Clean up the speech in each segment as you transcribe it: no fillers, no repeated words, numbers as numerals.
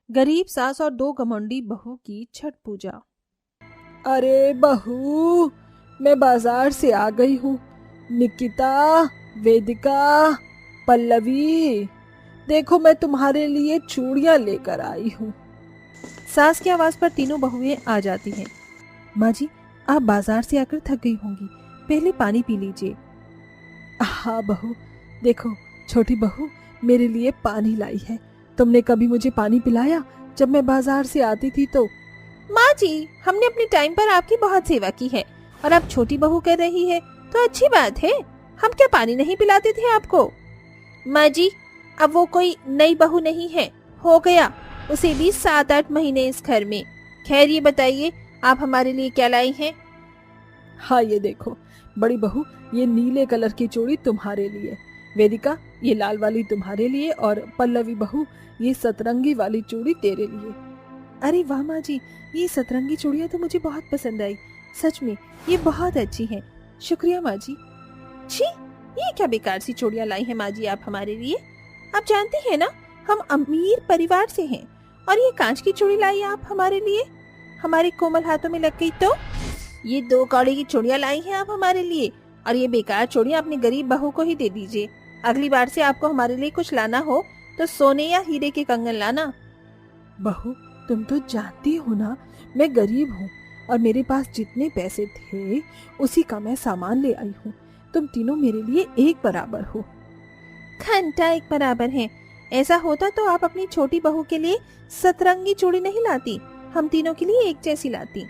गरीब सास और दो घमंडी बहू की छठ पूजा। अरे बहू, मैं बाजार से आ गई हूँ। निकिता, वेदिका, पल्लवी, देखो मैं तुम्हारे लिए चूड़ियां लेकर आई हूँ। सास की आवाज पर तीनों बहुएं आ जाती हैं। माँ जी, आप बाजार से आकर थक गई होंगी, पहले पानी पी लीजिए। हाँ बहू, देखो छोटी बहू मेरे लिए पानी लाई है। तुमने कभी मुझे पानी पिलाया जब मैं बाजार से आती थी तो? माँ जी, हमने अपने टाइम पर आपकी बहुत सेवा की है और आप छोटी बहू कर रही है तो अच्छी बात है। हम क्या पानी नहीं पिलाते थे आपको? माँ जी, अब वो कोई नई बहू नहीं है, हो गया उसे भी 7-8 महीने इस घर में। खैर ये बताइए, आप हमारे लिए क्या लाई हैं? हाँ ये देखो बड़ी बहू, ये नीले कलर की चूड़ी तुम्हारे लिए। वेदिका, ये लाल वाली तुम्हारे लिए। और पल्लवी बहू, ये सतरंगी वाली चूड़ी तेरे लिए। अरे वाह माँ जी, ये सतरंगी चूड़ियाँ तो मुझे बहुत पसंद आई। सच में ये बहुत अच्छी हैं। शुक्रिया माँ जी। छी, ये क्या बेकार सी चूड़ियाँ लाई हैं माँ जी आप हमारे लिए? आप जानती हैं ना, हम अमीर परिवार से हैं और ये कांच की चूड़ी लाई आप हमारे लिए, हमारे कोमल हाथों में लग गई तो? ये 2 कौड़ी की चूड़ियाँ लाई हैं आप हमारे लिए और ये बेकार चूड़ियाँ अपनी गरीब बहू को ही दे दीजिए। अगली बार से आपको हमारे लिए कुछ लाना हो तो सोने या हीरे के कंगन लाना। बहू, तुम तो जानती हो ना, मैं गरीब हूँ और मेरे पास जितने पैसे थे उसी का मैं सामान ले आई हूँ। तुम तीनों मेरे लिए एक बराबर हो। घंटा एक बराबर है। ऐसा होता तो आप अपनी छोटी बहू के लिए सतरंगी चूड़ी नहीं लाती, हम तीनों के लिए एक जैसी लाती।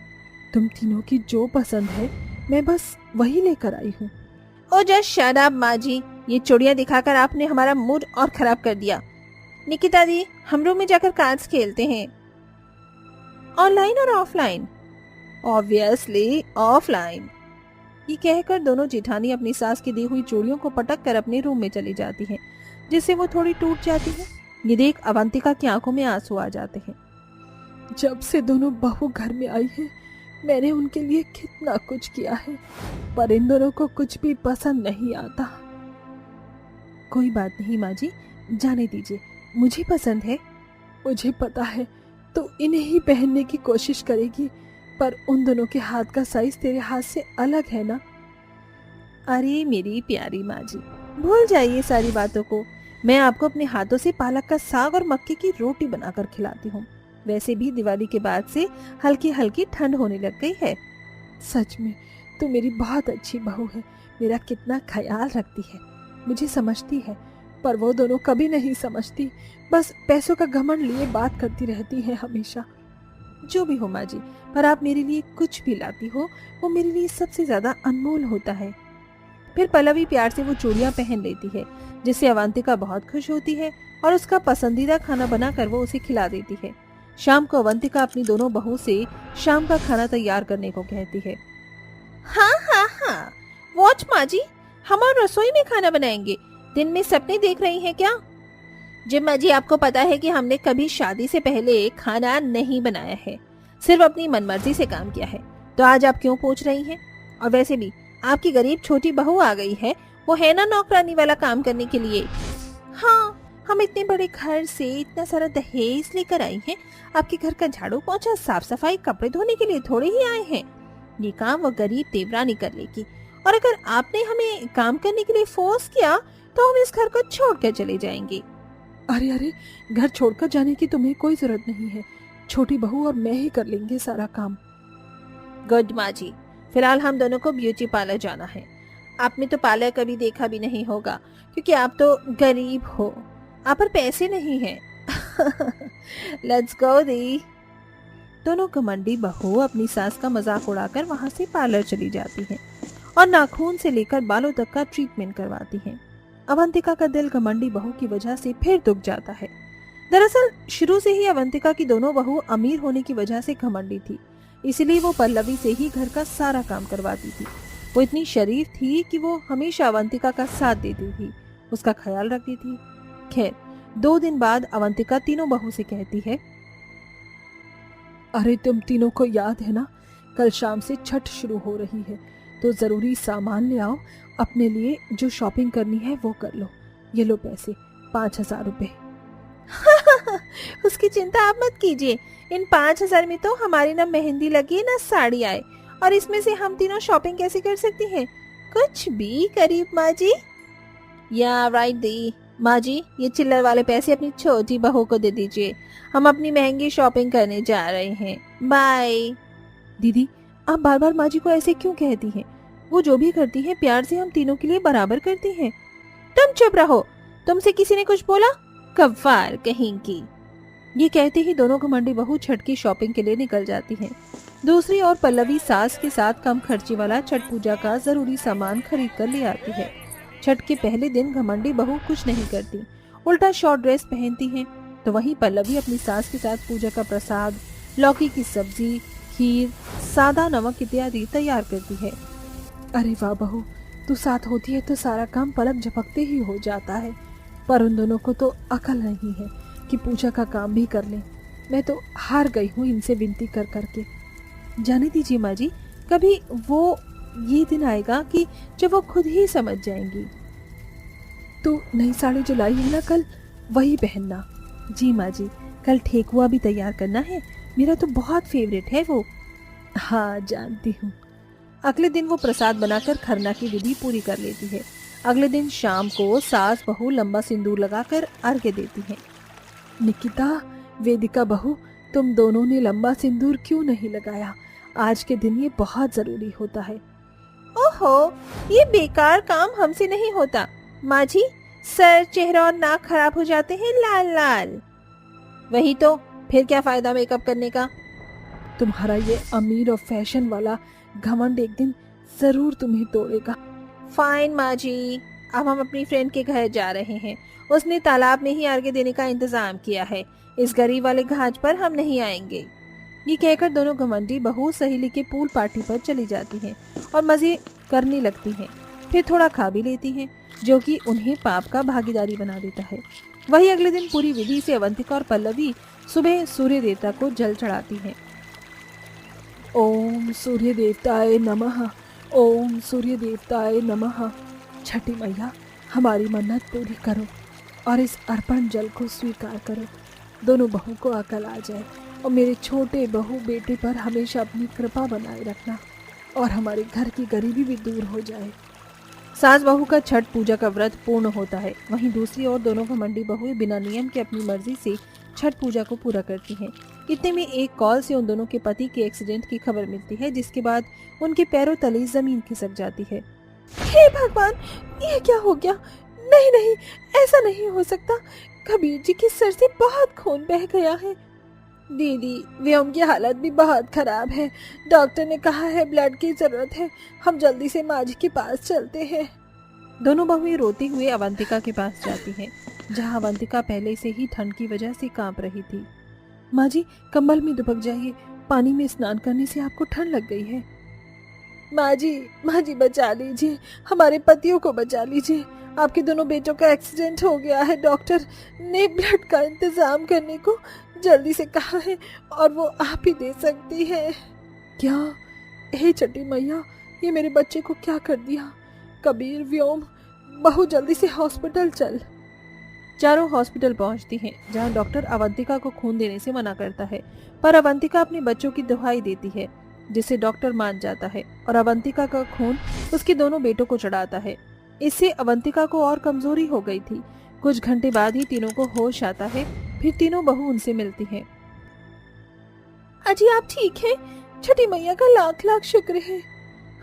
तुम तीनों की जो पसंद है मैं बस वही लेकर आई हूँ। ओ जस्ट शट अप माँ जी, ये चूड़ियाँ दिखाकर आपने हमारा मूड और खराब कर दिया। निकिता दी, हम रूम में जाकर कार्ड्स खेलते हैं। ऑनलाइन और ऑफलाइन? Obviously offline. ये कहकर दोनों जेठानी अपनी सास की दी हुई चूड़ियों को पटक कर अपने रूम में चली जाती हैं, जिससे वो थोड़ी टूट जाती है। ये देख अवंतिका की आंखों में आंसू आ जाते हैं। जब से दोनों बहू घर में आई है मैंने उनके लिए कितना कुछ किया है, पर इन दोनों को कुछ भी पसंद नहीं आता। कोई बात नहीं माँ जी, जाने दीजिए, मुझे पसंद है। मुझे पता है तो इन्हें ही पहनने की कोशिश करेगी, पर उन दोनों के हाथ का साइज तेरे हाथ से अलग है ना। अरे मेरी प्यारी माँ जी, भूल जाइए सारी बातों को। मैं आपको अपने हाथों से पालक का साग और मक्के की रोटी बनाकर खिलाती हूँ। वैसे भी दिवाली के बाद से हल्की हल्की ठंड होने लग गई है। सच में तू मेरी बहुत अच्छी बहू है, मेरा कितना ख्याल रखती है, मुझे समझती है। पर वो दोनों कभी नहीं समझती, बस पैसों का घमंड लिए बात करती रहती है हमेशा। जो भी हो माँ जी, पर आप मेरे लिए कुछ भी लाती हो वो मेरे लिए सबसे ज्यादा अनमोल होता है। फिर पल्लवी प्यार से वो चूड़ियां पहन लेती है, जिससे अवंतिका बहुत खुश होती है और उसका पसंदीदा खाना बनाकर वो उसे खिला देती है। शाम को अवंतिका अपनी दोनों बहू से शाम का खाना तैयार करने को कहती है। हाँ हाँ हाँ, वॉच माँ जी, हम और रसोई में खाना बनाएंगे। दिन में सपने देख रही हैं क्या? जिम्मा जी, आपको पता है कि हमने कभी शादी से पहले खाना नहीं बनाया है, सिर्फ अपनी मनमर्जी से काम किया है। तो आज आप क्यों पूछ रही हैं? और वैसे भी आपकी गरीब छोटी बहू आ गई है, वो है ना नौकरानी वाला काम करने के लिए। हाँ, हम इतने बड़े घर से इतना सारा दहेज लेकर आई हैं, आपके घर का झाड़ू पोछा साफ सफाई कपड़े धोने के लिए थोड़े ही आए हैं। ये काम वो गरीब देवरानी कर लेगी, और अगर आपने हमें काम करने के लिए फोर्स किया तो हम इस घर को छोड़कर चले जाएंगे। अरे अरे, घर छोड़कर जाने की तुम्हें कोई जरूरत नहीं है, छोटी बहू और मैं ही कर लेंगे सारा काम। गुड माँ जी, फिलहाल हम दोनों को ब्यूटी पार्लर जाना है। आपने तो पार्लर कभी देखा भी नहीं होगा, क्योंकि आप तो गरीब हो, आप पर पैसे नहीं हैं। लेट्स गो दी। दोनों घमंडी बहू अपनी सास का मजाक उड़ाकर वहां से पार्लर चली जाती हैं और नाखून से लेकर बालों तक का ट्रीटमेंट करवाती हैं। अवंतिका का दिल घमंडी बहू की वजह से फिर दुख जाता है। दरअसल शुरू से ही अवंतिका की दोनों बहू अमीर होने की वजह से घमंडी थी, इसलिए वो पल्लवी से ही घर का सारा काम करवाती थी। वो इतनी शरीफ थी कि वो हमेशा अवंतिका का साथ देती थी, उसका ख्याल रखती थी। खैर, 2 दिन बाद अवंतिका तीनों बहू से कहती है। अरे तुम तीनों को याद है ना, कल शाम से छठ शुरू हो रही है, तो जरूरी सामान ले आओ। अपने लिए जो शॉपिंग करनी है वो कर लो। ये लो पैसे, 5,000 रुपए। उसकी चिंता आप मत कीजिए। इन 5,000 में तो हमारी ना मेहंदी लगी ना साड़ी आए, और इसमें से हम तीनों शॉपिंग कैसे कर सकती हैं? कुछ भी करीब माँ जी। या राइट दी। माँ जी, ये चिल्लर वाले पैसे अपनी छोटी बहू को दे दीजिए। हम अपनी महंगी शॉपिंग करने जा रहे हैं। बाय। दीदी, आप बार बार माँ जी को ऐसे क्यों कहती हैं? वो जो भी करती हैं प्यार से हम तीनों के लिए बराबर करती हैं। तुम चुप रहो। तुमसे किसी ने कुछ बोला? कव्वार कहीं की। ये कहते ही दोनों घमंडी बहू छठ की शॉपिंग के लिए निकल जाती हैं। दूसरी ओर पल्लवी सास के साथ कम खर्ची वाला छठ पूजा का जरूरी सामान खरीद कर ले आती है। छठ के पहले दिन घमंडी बहू कुछ नहीं करती, उल्टा शॉर्ट ड्रेस पहनती हैं। तो वहीं पल्लवी अपनी सास के साथ पूजा का प्रसाद, लौकी की सब्जी, खीर, सादा नमक इत्यादि तैयार करती है। अरे वाह बहू, तू साथ होती है तो सारा काम पलक झपकते ही हो जाता है। पर उन दोनों को तो अकल नहीं है कि पूजा का काम भी कर लें। मैं तो हार गई हूँ इनसे विनती कर करके। जाने दीजिए माँ जी, कभी वो ये दिन आएगा कि जब वो खुद ही समझ जाएंगी। तू नई साड़ी जो लाई है ना कल, वही पहनना। जी माँ जी, कल ठेकुआ भी तैयार करना है, मेरा तो बहुत फेवरेट है वो। हाँ जानती हूँ। अगले दिन वो प्रसाद बनाकर खरना की विधि पूरी कर लेती है। अगले दिन शाम को सास बहू लंबा सिंदूर लगाकर अर्घ्य देती हैं। निकिता, वेदिका बहू, तुम दोनों ने लंबा सिंदूर क्यों नहीं लगाया? आज के दिन ये बहुत जरूरी होता है। ओहो, ये बेकार काम हमसे नहीं होता। माँ जी, सर, चेहरा और नाक खराब हो जाते हैं लाल लाल। वही तो, फिर क्या फायदा मेकअप करने का? तुम्हारा ये अमीर और फैशन वाला घमंड एक दिन जरूर तुम्हें तोड़ेगा। फाइन माँ जी, अब हम अपनी फ्रेंड के घर जा रहे हैं। उसने तालाब में ही अर्घ्य देने का इंतजाम किया है। इस गरीब वाले घाट पर हम नहीं आएंगे। ये कहकर दोनों घमंडी बहू सहेली के पूल पार्टी पर चली जाती हैं और मजे करने लगती हैं। फिर थोड़ा खा भी लेती हैं, जो कि उन्हें पाप का भागीदारी बना देता है। वही अगले दिन पूरी विधि से अवंतिका और पल्लवी सुबह सूर्य देवता को जल चढ़ाती हैं। ओम सूर्य देवताय नमः, ओम सूर्य देवताय नमः। छठी मैया, हमारी मन्नत पूरी करो और इस अर्पण जल को स्वीकार करो। दोनों बहू को अकल आ जाए और मेरे छोटे बहू बेटे पर हमेशा अपनी कृपा बनाए रखना, और हमारे घर की गरीबी भी दूर हो जाए। सास बहू का छठ पूजा का व्रत पूर्ण होता है। वहीं दूसरी ओर दोनों घमंडी बहुएं बिना नियम के अपनी मर्जी से छठ पूजा को पूरा करती हैं। इतने में एक कॉल से उन दोनों के पति के एक्सीडेंट की खबर मिलती है, जिसके बाद उनके पैरों तले जमीन खिसक जाती है। हे भगवान, ये क्या हो गया? नहीं नहीं, ऐसा नहीं हो सकता। कबीर जी के सर से बहुत खून बह गया है। दीदी, व्योम की हालत भी बहुत खराब है। डॉक्टर ने कहा है ब्लड की जरूरत है। हम जल्दी से माँ जी के पास चलते हैं। दोनों बहुएं रोते हुए अवंतिका के पास जाती हैं, जहां अवंतिका पहले से ही ठंड की वजह से कांप रही थी। माँ जी, कंबल में दुबक जाइए, पानी में स्नान करने से आपको ठंड लग गई है। माँ जी बचा लीजिए, हमारे पतियों को बचा लीजिए। आपके दोनों बेटों का एक्सीडेंट हो गया है। डॉक्टर ने ब्लड का इंतजाम करने को जल्दी से कहा है, और वो आप ही दे सकती है। क्या? हे छठी मैया, ये मेरे बच्चे को क्या कर दिया? कबीर, व्योम, बहू, जल्दी से हॉस्पिटल चल। चारों हॉस्पिटल पहुंचती हैं, जहां डॉक्टर अवंतिका को खून देने से मना करता है, पर अवंतिका अपने बच्चों की दुहाई देती है, जिसे डॉक्टर मान जाता है और अवंतिका का खून उसके दोनों बेटों को चढ़ाता है। इससे अवंतिका को और कमजोरी हो गई थी। कुछ घंटे बाद ही तीनों को होश आता है। फिर तीनों बहू उनसे मिलती हैं। अजी, आप ठीक हैं? छठी मैया का लाख लाख शुक्र है।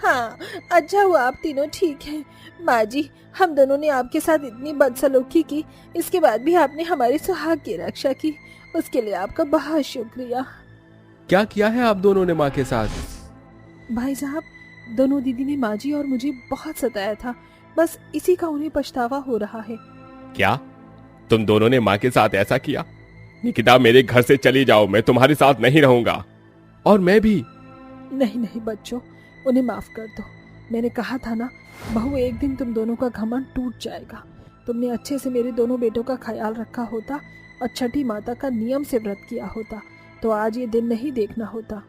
हाँ, अच्छा हुआ आप तीनों ठीक हैं। माँ जी, हम दोनों ने आपके साथ इतनी बदसलूकी की, इसके बाद भी आपने हमारे सुहाग की रक्षा की, उसके लिए आपका बहुत शुक्रिया। क्या किया है आप दोनों ने माँ के साथ? भाई साहब, दोनों दीदी ने माँ जी और मुझे बहुत सताया था, बस इसी का उन्हें पछतावा हो रहा है। क्या तुम दोनों ने माँ के साथ ऐसा किया? निकिता, मेरे घर से चली जाओ, मैं तुम्हारे साथ नहीं रहूंगा। और मैं भी। नहीं नहीं बच्चों, उन्हें माफ कर दो। मैंने कहा था ना, बहू, एक दिन तुम दोनों का घमंड टूट जाएगा। तुमने अच्छे से मेरे दोनों बेटों का ख्याल रखा होता और छठी माता का नियम से व्रत किया होता, तो आज ये दिन नहीं देखना होता।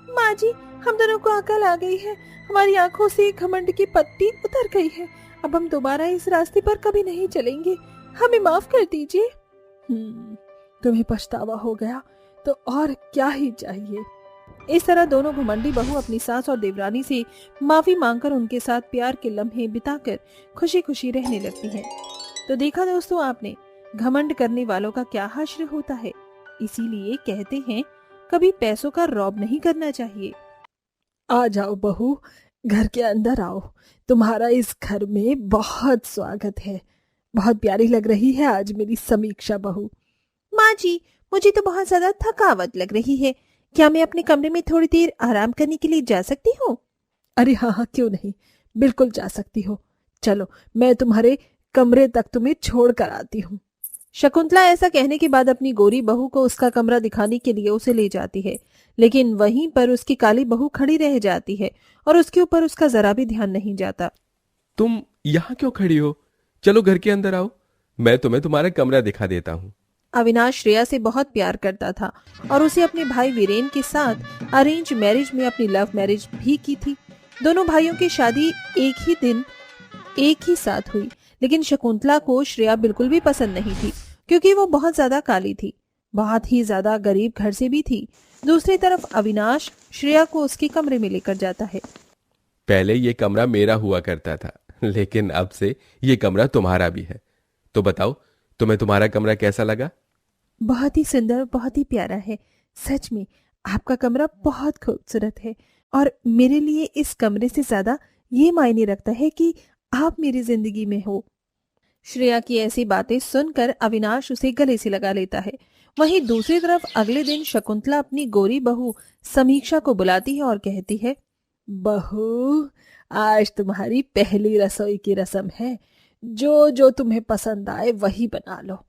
माँ जी, हम दोनों को अकल आ गई है। हमारी आंखों से घमंड की पट्टी उतर गई है। अब हम दोबारा इस रास्ते पर कभी नहीं चलेंगे। हमें माफ कर दीजिए। तुम्हें पछतावा हो गया तो और क्या ही चाहिए। इस तरह दोनों घमंडी बहू अपनी सास और देवरानी से माफी मांगकर उनके साथ प्यार के लम्हे बिताकर खुशी खुशी रहने लगती हैं। तो देखा दोस्तों आपने, घमंड करने वालों का क्या हश्र होता है। इसीलिए कहते हैं कभी पैसों का रौब नहीं करना चाहिए। आ जाओ बहू, घर के अंदर आओ। तुम्हारा इस घर में बहुत स्वागत है। बहुत प्यारी लग रही है आज मेरी समीक्षा बहू। माँ जी, मुझे तो बहुत ज्यादा थकावट लग रही है। क्या मैं अपने कमरे में थोड़ी देर आराम करने के लिए जा सकती हूँ? अरे हाँ हाँ, क्यों नहीं, बिल्कुल जा सकती हो। चलो मैं तुम्हारे कमरे तक तुम्हें छोड़ कर आती हूँ। शकुंतला ऐसा कहने के बाद अपनी गोरी बहू को उसका कमरा दिखाने के लिए उसे ले जाती है, लेकिन वहीं पर उसकी काली बहू खड़ी रह जाती है और उसके ऊपर उसका जरा भी ध्यान नहीं जाता। तुम यहाँ क्यों खड़ी हो? चलो घर के अंदर आओ, मैं तुम्हें तुम्हारा कमरा दिखा देता हूँ। अविनाश श्रेया से बहुत प्यार करता था और उसे अपने भाई वीरेन के साथ अरेंज मैरिज में अपनी लव मैरिज भी की थी। दोनों भाइयों की शादी एक ही दिन एक ही साथ हुई, लेकिन शकुंतला को श्रेया बिल्कुल भी पसंद नहीं थी, क्योंकि वो बहुत ज्यादा काली थी, बहुत ही ज्यादा गरीब घर से भी थी। दूसरी तरफ अविनाश श्रेया को उसके कमरे में लेकर जाता है। पहले ये कमरा मेरा हुआ करता था, लेकिन अब से ये कमरा तुम्हारा भी है। तो बताओ, तुम्हें तुम्हारा कमरा कैसा लगा? बहुत ही सुंदर, बहुत ही प्यारा है। सच में आपका कमरा बहुत खूबसूरत है और मेरे लिए इस कमरे से ज्यादा ये मायने रखता है कि आप मेरी जिंदगी में हो। श्रेया की ऐसी बातें सुनकर अविनाश उसे गले से लगा लेता है। वहीं दूसरी तरफ अगले दिन शकुंतला अपनी गोरी बहू समीक्षा को बुलाती है और कहती है, बहू, आज तुम्हारी पहली रसोई की रस्म है। जो जो तुम्हें पसंद आए वही बना लो।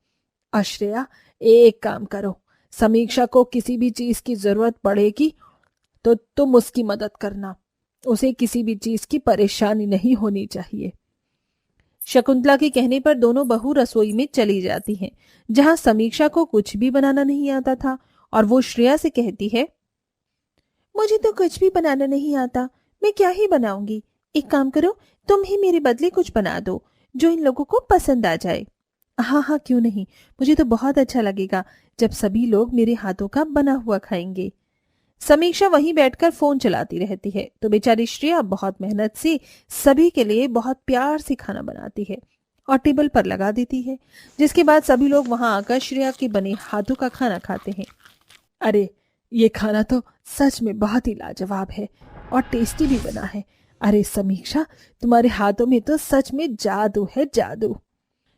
अश्रेया, एक काम करो, समीक्षा को किसी भी चीज की जरूरत पड़ेगी तो तुम उसकी मदद करना। उसे किसी भी चीज की परेशानी नहीं होनी चाहिए। शकुंतला के कहने पर दोनों बहू रसोई में चली जाती हैं, जहां समीक्षा को कुछ भी बनाना नहीं आता था और वो श्रेया से कहती है, मुझे तो कुछ भी बनाना नहीं आता, मैं क्या ही बनाऊंगी। एक काम करो, तुम ही मेरे बदले कुछ बना दो जो इन लोगों को पसंद आ जाए। हाँ हाँ, क्यों नहीं, मुझे तो बहुत अच्छा लगेगा जब सभी लोग मेरे हाथों का बना हुआ खाएंगे। समीक्षा वहीं बैठकर फोन चलाती रहती है, तो बेचारी श्रेया बहुत मेहनत से सभी के लिए बहुत प्यार से खाना बनाती है और टेबल पर लगा देती है, जिसके बाद सभी लोग वहां आकर श्रेया के बने हाथों का खाना खाते हैं। अरे, ये खाना तो सच में बहुत ही लाजवाब है और टेस्टी भी बना है। अरे समीक्षा, तुम्हारे हाथों में तो सच में जादू है, जादू।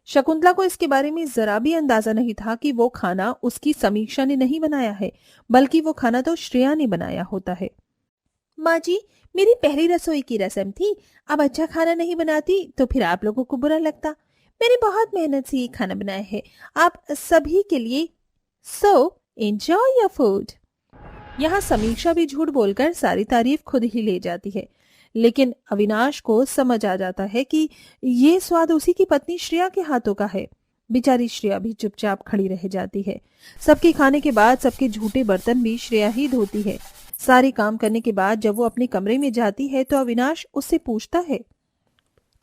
शकुंतला को इसके बारे में जरा भी अंदाजा नहीं था कि वो खाना उसकी समीक्षा ने नहीं बनाया है, बल्कि वो खाना तो श्रेया ने बनाया होता है। माँ जी, मेरी पहली रसोई की रस्म थी, अब अच्छा खाना नहीं बनाती तो फिर आप लोगों को बुरा लगता। मैंने बहुत मेहनत से ये खाना बनाया है आप सभी के लिए, सो एंजॉय योर फूड। यहाँ समीक्षा भी झूठ बोलकर सारी तारीफ खुद ही ले जाती है, लेकिन अविनाश को समझ आ जाता है कि ये स्वाद उसी की पत्नी श्रेया के हाथों का है। बेचारी श्रेया भी चुपचाप खड़ी रह जाती है। सबके खाने के बाद सबके झूठे बर्तन भी श्रेया ही धोती है। सारे काम करने के बाद जब वो अपने कमरे में जाती है तो अविनाश उससे पूछता है,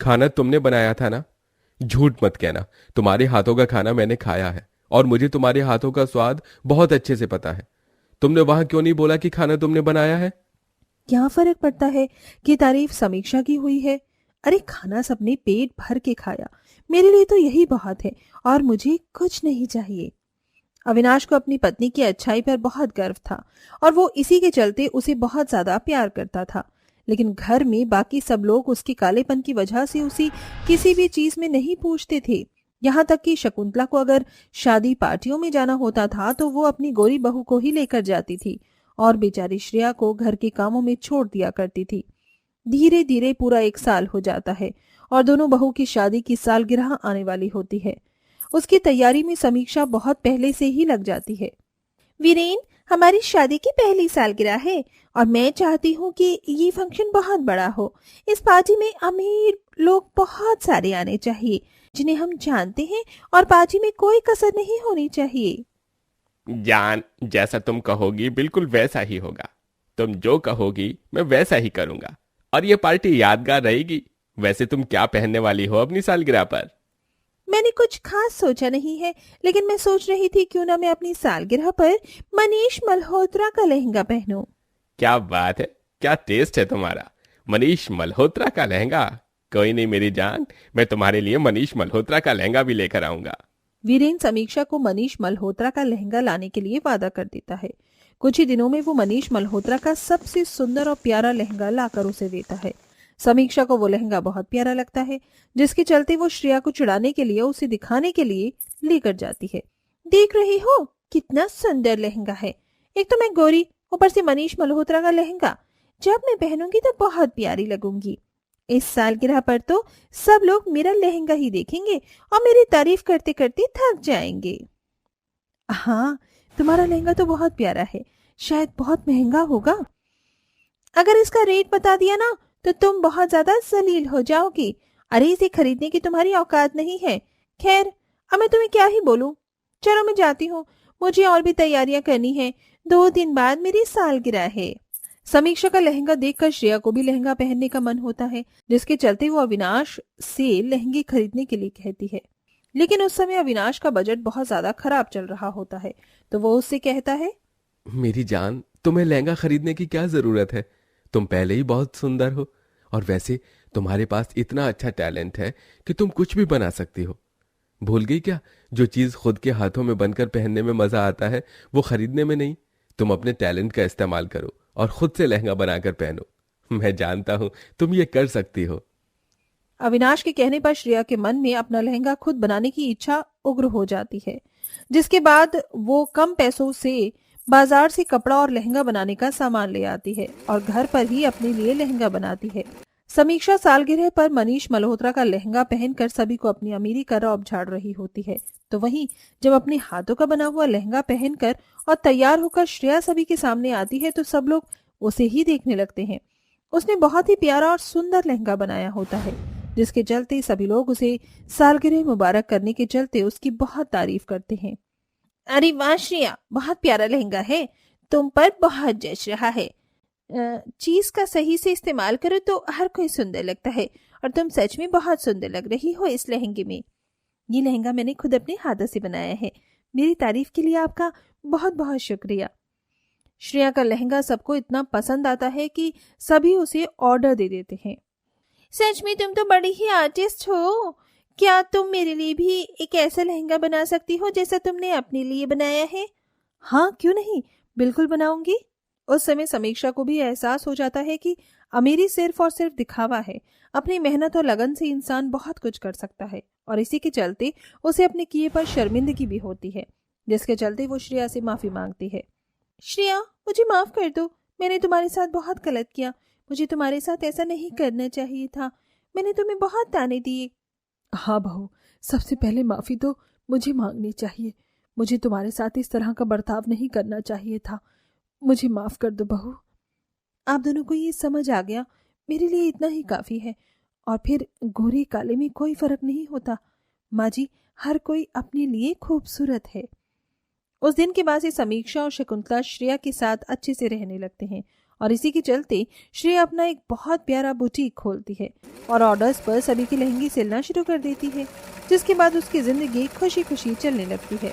खाना तुमने बनाया था ना? झूठ मत कहना, तुम्हारे हाथों का खाना मैंने खाया है और मुझे तुम्हारे हाथों का स्वाद बहुत अच्छे से पता है। तुमने वहां क्यों नहीं बोला कि खाना तुमने बनाया है? क्या फर्क पड़ता है कि तारीफ समीक्षा की हुई है? अरे खाना सबने पेट भर के खाया, मेरे लिए तो यही बहुत है और मुझे कुछ नहीं चाहिए। अविनाश को अपनी पत्नी की अच्छाई पर बहुत गर्व था और वो इसी के चलते उसे बहुत ज्यादा प्यार करता था, लेकिन घर में बाकी सब लोग उसके कालेपन की वजह से उसे किसी भी चीज में नहीं पूछते थे। यहाँ तक कि शकुंतला को अगर शादी पार्टियों में जाना होता था तो वो अपनी गोरी बहू को ही लेकर जाती थी और बेचारी श्रेया को घर के कामों में छोड़ दिया करती थी। धीरे धीरे पूरा 1 साल हो जाता है और दोनों बहू की शादी की सालगिरह आने वाली होती है। उसकी तैयारी में समीक्षा बहुत पहले से ही लग जाती है। वीरेन, हमारी शादी की पहली सालगिरह है और मैं चाहती हूँ कि ये फंक्शन बहुत बड़ा हो। इस पार्टी में अमीर लोग बहुत सारे आने चाहिए जिन्हें हम जानते हैं और पार्टी में कोई कसर नहीं होनी चाहिए। जान, जैसा तुम कहोगी बिल्कुल वैसा ही होगा। तुम जो कहोगी मैं वैसा ही करूंगा और ये पार्टी यादगार रहेगी। वैसे तुम क्या पहनने वाली हो अपनी सालगिरह पर? मैंने कुछ खास सोचा नहीं है, लेकिन मैं सोच रही थी क्यों ना मैं अपनी सालगिरह पर मनीष मल्होत्रा का लहंगा पहनूं। क्या बात है, क्या टेस्ट है तुम्हारा। मनीष मल्होत्रा का लहंगा। कोई नहीं मेरी जान, मैं तुम्हारे लिए मनीष मल्होत्रा का लहंगा भी लेकर आऊंगा। वीरेंद्र समीक्षा को मनीष मल्होत्रा का लहंगा लाने के लिए वादा कर देता है। कुछ ही दिनों में वो मनीष मल्होत्रा का सबसे सुंदर और प्यारा लहंगा लाकर उसे देता है। समीक्षा को वो लहंगा बहुत प्यारा लगता है, जिसके चलते वो श्रेया को चिढ़ाने के लिए, उसे दिखाने के लिए लेकर जाती है। देख रही हो कितना सुंदर लहंगा है, एक तो मैं गोरी, ऊपर से मनीष मल्होत्रा का लहंगा, जब मैं पहनूंगी तो बहुत प्यारी लगूंगी। इस सालगिरह पर तो सब लोग मेरा लहंगा ही देखेंगे और मेरी तारीफ करते करते थक जाएंगे। हाँ, तुम्हारा लहंगा तो बहुत प्यारा है, शायद बहुत महंगा होगा। अगर इसका रेट बता दिया ना तो तुम बहुत ज्यादा जलील हो जाओगी। अरे इसे खरीदने की तुम्हारी औकात नहीं है। खैर, अब मैं तुम्हें क्या ही बोलूं। चलो मैं जाती हूँ, मुझे और भी तैयारियां करनी है। 2 दिन बाद मेरी सालगिरह है। समीक्षा का लहंगा देखकर श्रेया को भी लहंगा पहनने का मन होता है, जिसके चलते वो अविनाश से लहंगे खरीदने के लिए कहती है। लेकिन उस समय अविनाश का बजट बहुत ज्यादा खराब चल रहा होता है, तो वो उससे कहता है, मेरी जान, तुम्हें लहंगा खरीदने की क्या जरूरत है। तुम पहले ही बहुत सुंदर हो, और वैसे तुम्हारे पास इतना अच्छा टैलेंट है कि तुम कुछ भी बना सकती हो। भूल गई क्या, जो चीज खुद के हाथों में बनकर पहनने में मजा आता है वो खरीदने में नहीं। तुम अपने टैलेंट का इस्तेमाल करो और खुद से लहंगा बनाकर पहनो। मैं जानता हूं तुम ये कर सकती हो। अविनाश के कहने पर श्रेया के मन में अपना लहंगा खुद बनाने की इच्छा उग्र हो जाती है, जिसके बाद वो कम पैसों से बाजार से कपड़ा और लहंगा बनाने का सामान ले आती है और घर पर ही अपने लिए लहंगा बनाती है। समीक्षा सालगिरह पर मनीष मल्होत्रा का लहंगा पहनकर सभी को अपनी अमीरी का रौब झाड़ रही होती है, तो वहीं जब अपने हाथों का बना हुआ लहंगा पहनकर और तैयार होकर श्रेया सभी के सामने आती है तो सब लोग उसे ही देखने लगते हैं। उसने बहुत ही प्यारा और सुंदर लहंगा बनाया होता है, जिसके चलते सभी लोग उसे सालगिरह मुबारक करने के चलते उसकी बहुत तारीफ करते हैं। अरे वाह श्रेया, बहुत प्यारा लहंगा है, तुम पर बहुत जच रहा है। चीज का सही से इस्तेमाल करो तो हर कोई सुंदर लगता है, और तुम सच में बहुत सुंदर लग रही हो इस लहंगे में। ये लहंगा मैंने खुद अपने हाथों से बनाया है। मेरी तारीफ के लिए आपका बहुत बहुत शुक्रिया। श्रेया का लहंगा सबको इतना पसंद आता है कि सभी उसे ऑर्डर दे देते हैं। सच में तुम तो बड़ी ही आर्टिस्ट हो। क्या तुम मेरे लिए भी एक ऐसा लहंगा बना सकती हो जैसा तुमने अपने लिए बनाया है? हाँ, क्यों नहीं, बिल्कुल बनाऊंगी। उस समय समीक्षा को भी एहसास हो जाता है कि अमीरी सिर्फ और सिर्फ दिखावा है। अपनी मेहनत और लगन से इंसान बहुत कुछ कर सकता है, और इसी के चलते उसे अपने किए पर शर्मिंदगी भी होती है, जिसके चलते वो श्रेया से माफी मांगती है। श्रेया, मुझे माफ कर दो, मैंने तुम्हारे साथ बहुत गलत किया। मुझे तुम्हारे साथ ऐसा नहीं करना चाहिए था। मैंने तुम्हें बहुत ताने दिए। हाँ बहू, सबसे पहले माफी तो मुझे मांगनी चाहिए। मुझे तुम्हारे साथ इस तरह का बर्ताव नहीं करना चाहिए था। मुझे माफ कर दो बहू। आप दोनों को ये समझ आ गया, मेरे लिए इतना ही काफी है। और फिर गोरे काले में कोई फर्क नहीं होता। माँ जी, हर कोई अपने लिए खूबसूरत है। उस दिन के बाद से समीक्षा और शकुंतला श्रेया के साथ अच्छे से रहने लगते हैं, और इसी के चलते श्रेया अपना एक बहुत प्यारा बुटीक खोलती है और ऑर्डर्स पर सभी के लहंगे सिलना शुरू कर देती है, जिसके बाद उसकी जिंदगी खुशी खुशी चलने लगती है।